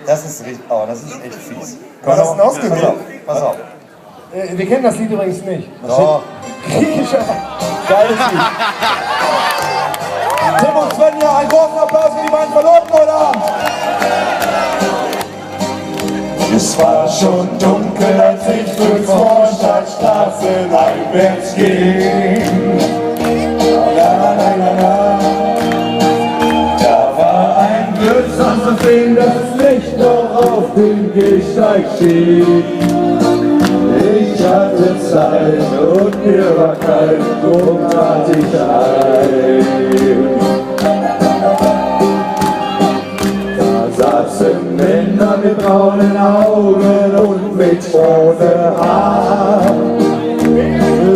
Das ist richtig, oh, das ist echt fies. Was hast du denn ausgewählt? Pass auf. Wir kennen das Lied übrigens nicht. Doch. Griechischer. Geiles Lied. Tim und Svenja, einen großen Applaus für die beiden Verlobten heute Abend. Es war schon dunkel, als ich durch Vorstadtstraßen heimwärts ging. La, la, la, la. Da war ein Glückshorn, auf dem das Licht noch auf dem Gehsteig schien. Ich hatte Zeit und mir war kalt, drum trat ich ein. Saßen Männer mit braunen Augen und mit ohne Haar.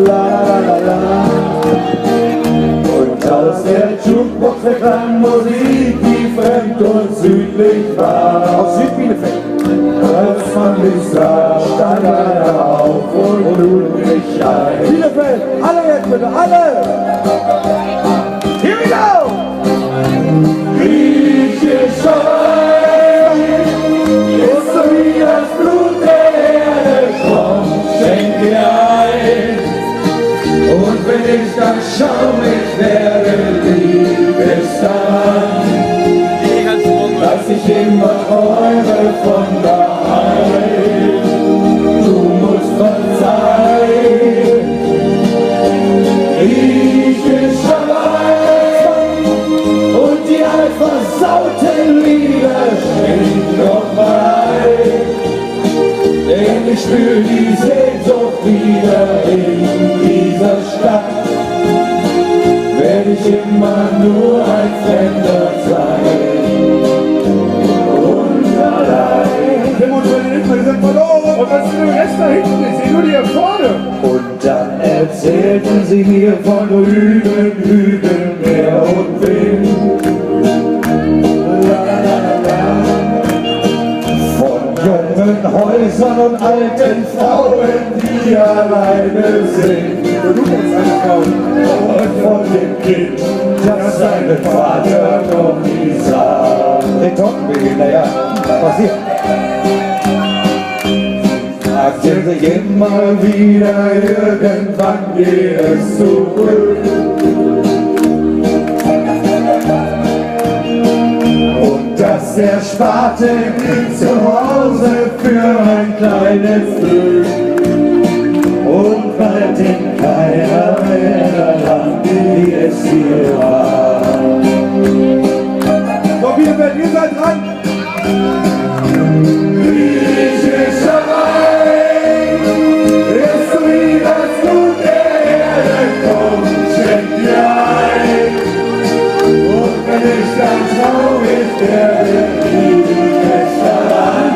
La, la, la, la. Und aus der Jukebox erklang Musik, die fremd und südlich war. Aus Südbielefeld. Als man mich sah, stand einer auf und lud mich ein. Bielefeld, alle jetzt bitte, alle! Here we go! Griechischer Wein ist so wie das Blut der Erde, komm, schenk dir ein. Und wenn ich dann schau, ich werde liebes daran, dass ich immer träume von daheim. Du musst verzeihen, griechischer Wein und die altversauten Lieder schenk noch mal ein. Denn ich spür die Sehnsucht wieder in dieser Stadt. Werd ich immer nur ein Fremder sein. Tim und Svenja, die sind verloren. Und was ist denn der Rest da hinten? Ich sehe nur die hier vorne. Und dann erzählten sie mir von Rüben, Hügeln, Meer und Wind. La, la, la, la. Von jungen Häusern und alten Frauen, die alleine sind. Und von dem Kind, das seinen Vater noch nie sah. Retortenbeginn, ja. Passiert. Sagten sich immer wieder, irgendwann geht es zurück. Und das ersparte mir zu Hause für ein kleines Glück. Und bald in keiner mehr Land, wie es hier war. So, Bielefeld, ihr seid dran. Griechischer Wein ist so wie das Blut der Erde, komm, schenk dir ein. Und wenn ich dann traurig werde, lieb ich daran,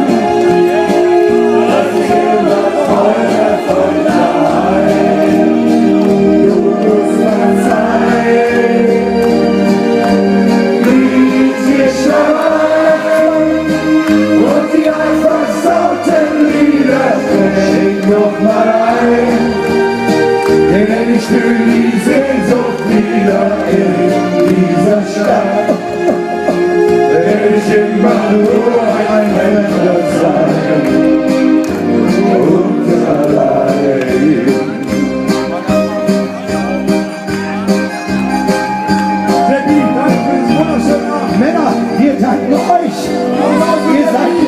dass ich immer träume von daheim. Du musst verzeihen, griechischer Wein und die versauten Lieder schenk noch mal ein. Denn ich fühl die Sehnsucht wieder in dieser Stadt. Will ich immer nur ein Fremder sein und allein. Debbie, danke für diesen wunderschönen Abend. Männer, wir danken euch. Ihr seid ein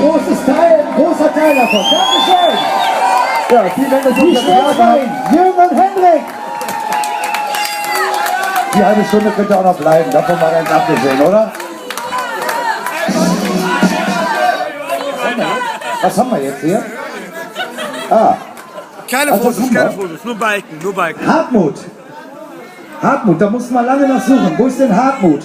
großer Teil davon. Dankeschön. Ja, vielen Dank, dass Die ihr Schwärzwein, Jürgen und Hendrik. Die halbe Stunde könnt ihr auch noch bleiben, davon mal ganz abgesehen, oder? Was haben wir jetzt hier? Ah, Keine Also, Fotos, guck keine mal. Fotos, nur Balken, nur Balken. Hartmut. Hartmut, da mussten wir lange nach suchen. Wo ist denn Hartmut?